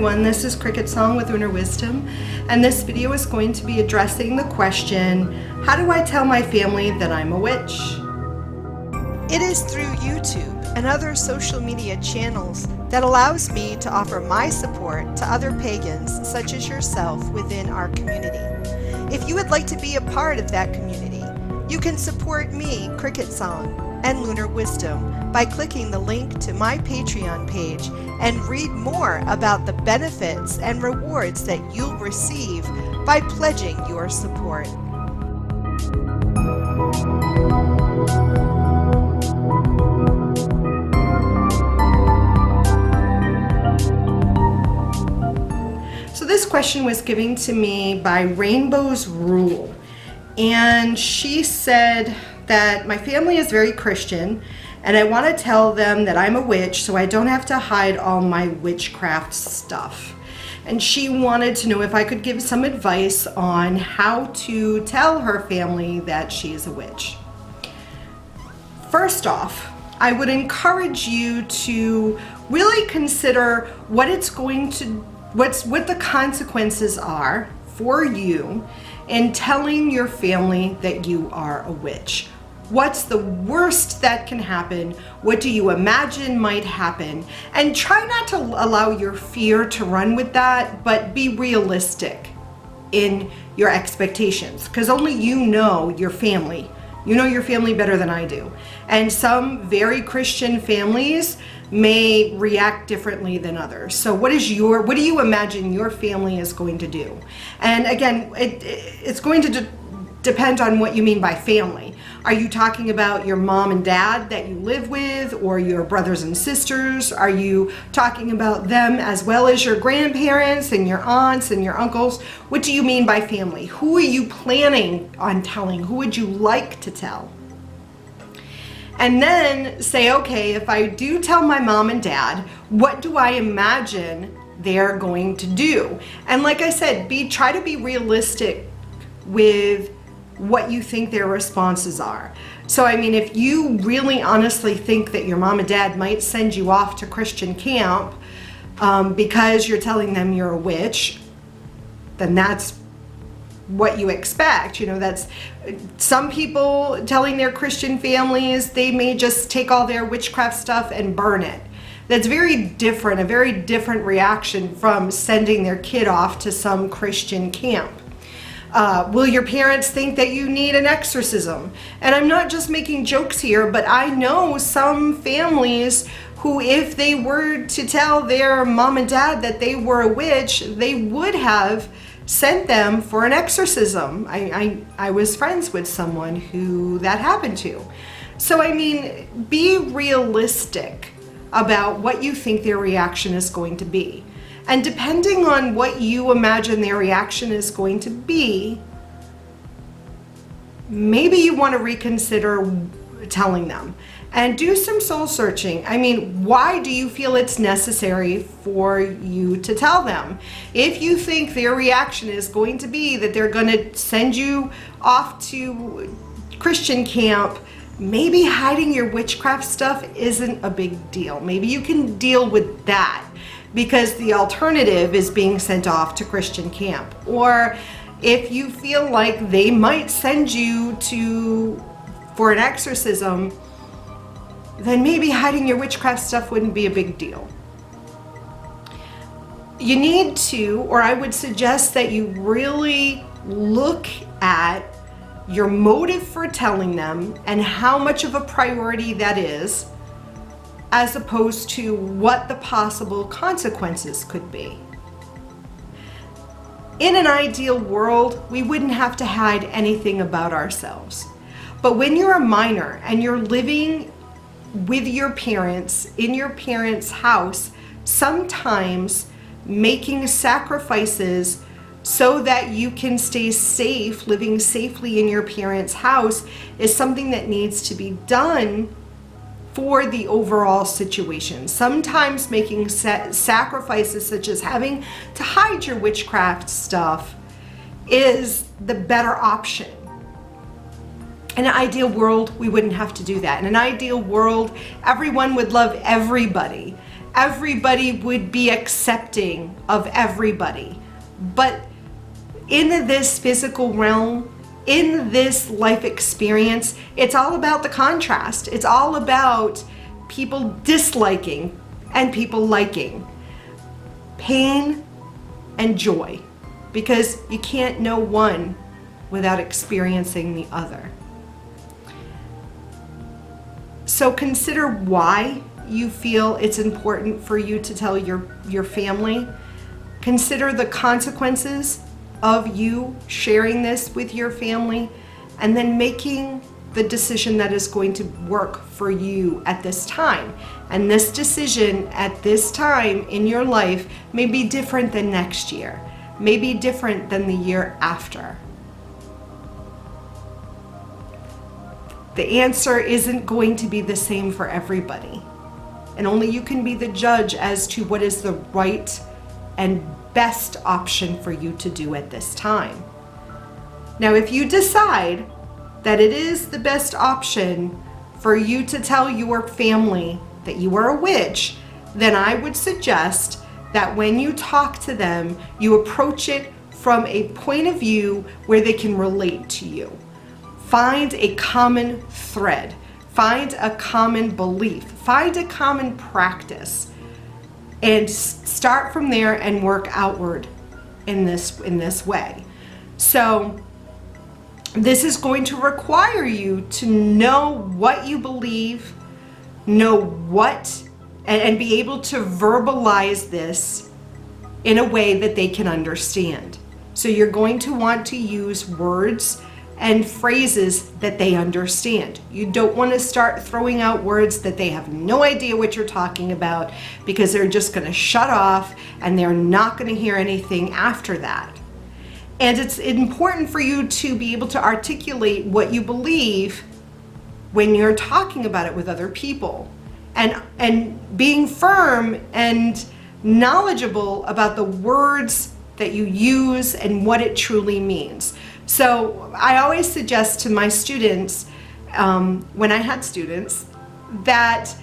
everyone, this is CricketSong with Lunar Wisdom, and this video is going to be addressing the question, how do I tell my family that I'm a witch? It is through YouTube and other social media channels that allows me to offer my support to other pagans such as yourself within our community. If you would like to be a part of that community, you can support me, CricketSong, and Lunar Wisdom by clicking the link to my Patreon page and read more about the benefits and rewards that you'll receive by pledging your support. So this question was given to me by Rainbow's Rule, and she said that my family is very Christian and I want to tell them that I'm a witch so I don't have to hide all my witchcraft stuff. And she wanted to know if I could give some advice on how to tell her family that she is a witch. First off, I would encourage you to really consider what the consequences are for you in telling your family that you are a witch. What's the worst that can happen? What do you imagine might happen? And try not to allow your fear to run with that, but be realistic in your expectations, because only you know your family. You know your family better than I do. And some very Christian families may react differently than others. So what do you imagine your family is going to do? And again, it's going to depend on what you mean by family. Are you talking about your mom and dad that you live with, or your brothers and sisters? Are you talking about them as well as your grandparents and your aunts and your uncles? What do you mean by family? Who are you planning on telling? Who would you like to tell? And then say, okay, if I do tell my mom and dad, what do I imagine they're going to do? And like I said, try to be realistic with what you think their responses are. So I mean, if you really honestly think that your mom and dad might send you off to Christian camp because you're telling them you're a witch, then that's what you expect. You know, that's some people telling their Christian families they may just take all their witchcraft stuff and burn it. That's very different, a very different reaction from sending their kid off to some Christian camp. Will your parents think that you need an exorcism? And I'm not just making jokes here, but I know some families who, if they were to tell their mom and dad that they were a witch, they would have sent them for an exorcism. I was friends with someone who that happened to. So I mean, be realistic about what you think their reaction is going to be. And depending on what you imagine their reaction is going to be, maybe you want to reconsider telling them and do some soul searching. I mean, why do you feel it's necessary for you to tell them? If you think their reaction is going to be that they're going to send you off to Christian camp, maybe hiding your witchcraft stuff isn't a big deal. Maybe you can deal with that, because the alternative is being sent off to Christian camp. Or if you feel like they might send you for an exorcism, then maybe hiding your witchcraft stuff wouldn't be a big deal. You need to, or I would suggest that you really look at your motive for telling them and how much of a priority that is, as opposed to what the possible consequences could be. In an ideal world, we wouldn't have to hide anything about ourselves. But when you're a minor and you're living with your parents in your parents' house, sometimes making sacrifices so that you can stay safe, living safely in your parents' house, is something that needs to be done for the overall situation. Sometimes making sacrifices such as having to hide your witchcraft stuff is the better option. In an ideal world, we wouldn't have to do that. In an ideal world, everyone would love everybody everybody would be accepting of everybody. But in this physical realm, in this life experience, it's all about the contrast. It's all about people disliking and people liking. Pain and joy, because you can't know one without experiencing the other. So consider why you feel it's important for you to tell your family. Consider the consequences of you sharing this with your family, and then making the decision that is going to work for you at this time. And this decision at this time in your life may be different than next year, may be different than the year after. The answer isn't going to be the same for everybody. And only you can be the judge as to what is the right and best option for you to do at this time. Now, if you decide that it is the best option for you to tell your family that you are a witch, then I would suggest that when you talk to them, you approach it from a point of view where they can relate to you. Find a common thread, find a common belief, find a common practice, and start from there and work outward in this way. So this is going to require you to know what you believe, know what, and be able to verbalize this in a way that they can understand. So you're going to want to use words and phrases that they understand. You don't want to start throwing out words that they have no idea what you're talking about, because they're just going to shut off and they're not going to hear anything after that. And it's important for you to be able to articulate what you believe when you're talking about it with other people, and being firm and knowledgeable about the words that you use and what it truly means. So I always suggest to my students, when I had students, that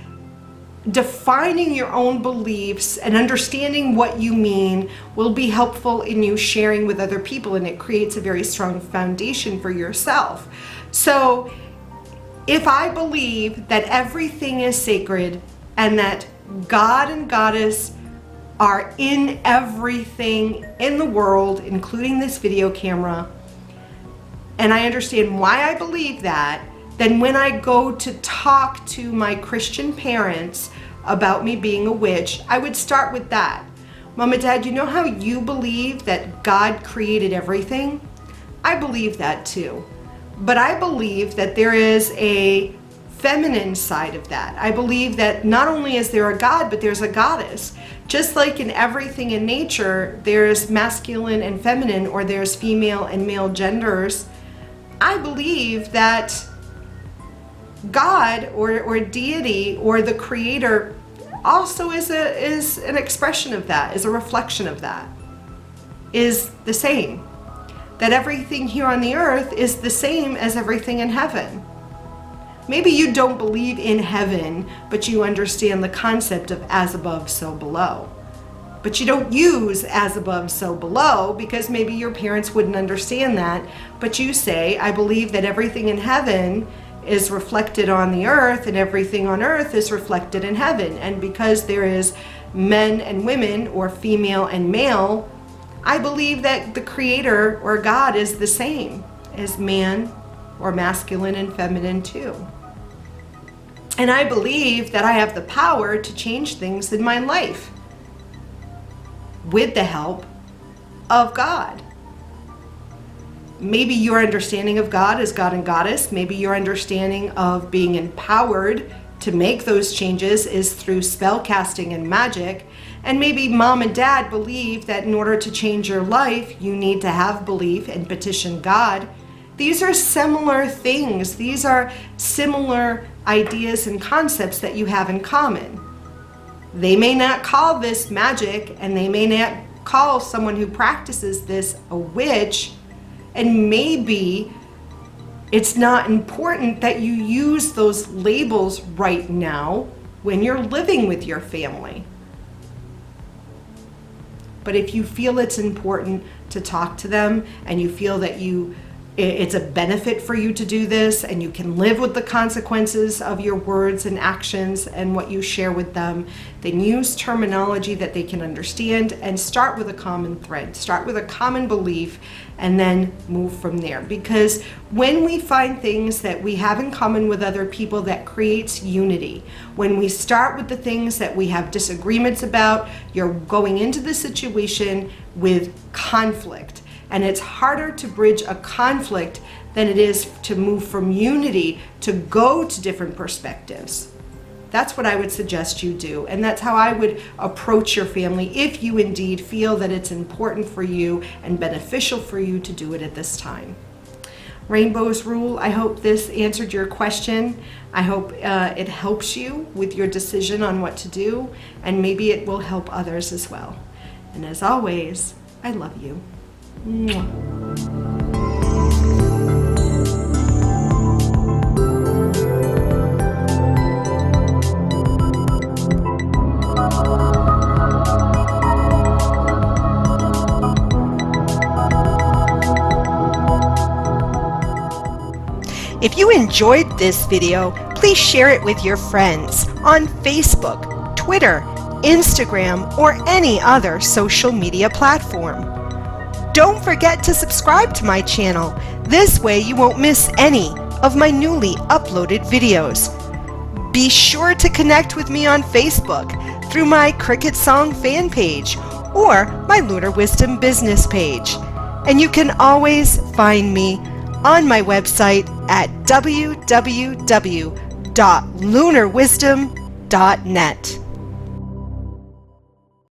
defining your own beliefs and understanding what you mean will be helpful in you sharing with other people, and it creates a very strong foundation for yourself. So if I believe that everything is sacred and that God and Goddess are in everything in the world, including this video camera, and I understand why I believe that, then when I go to talk to my Christian parents about me being a witch, I would start with that. Mom and Dad, you know how you believe that God created everything? I believe that too. But I believe that there is a feminine side of that. I believe that not only is there a God, but there's a goddess. Just like in everything in nature, there's masculine and feminine, or there's female and male genders. I believe that God or deity or the creator also is an expression of that, is a reflection of that, is the same. That everything here on the earth is the same as everything in heaven. Maybe you don't believe in heaven, but you understand the concept of as above, so below. But you don't use as above, so below, because maybe your parents wouldn't understand that. But you say, I believe that everything in heaven is reflected on the earth, and everything on earth is reflected in heaven. And because there is men and women, or female and male, I believe that the creator or God is the same as man, or masculine and feminine too. And I believe that I have the power to change things in my life with the help of God. Maybe your understanding of God is God and Goddess. Maybe your understanding of being empowered to make those changes is through spell casting and magic. And maybe Mom and Dad believe that in order to change your life, you need to have belief and petition God. These are similar things. These are similar ideas and concepts that you have in common. They may not call this magic, and they may not call someone who practices this a witch, and maybe it's not important that you use those labels right now when you're living with your family. But if you feel it's important to talk to them and you feel that it's a benefit for you to do this and you can live with the consequences of your words and actions and what you share with them, then use terminology that they can understand and start with a common thread. Start with a common belief and then move from there. Because when we find things that we have in common with other people, that creates unity. When we start with the things that we have disagreements about, you're going into the situation with conflict. And it's harder to bridge a conflict than it is to move from unity to go to different perspectives. That's what I would suggest you do. And that's how I would approach your family if you indeed feel that it's important for you and beneficial for you to do it at this time. Rainbow's Rule, I hope this answered your question. I hope it helps you with your decision on what to do, and maybe it will help others as well. And as always, I love you. Mwah. If you enjoyed this video, please share it with your friends on Facebook, Twitter, Instagram, or any other social media platform. Don't forget to subscribe to my channel. This way you won't miss any of my newly uploaded videos. Be sure to connect with me on Facebook through my CricketSong fan page or my Lunar Wisdom business page. And you can always find me on my website at www.lunarwisdom.net.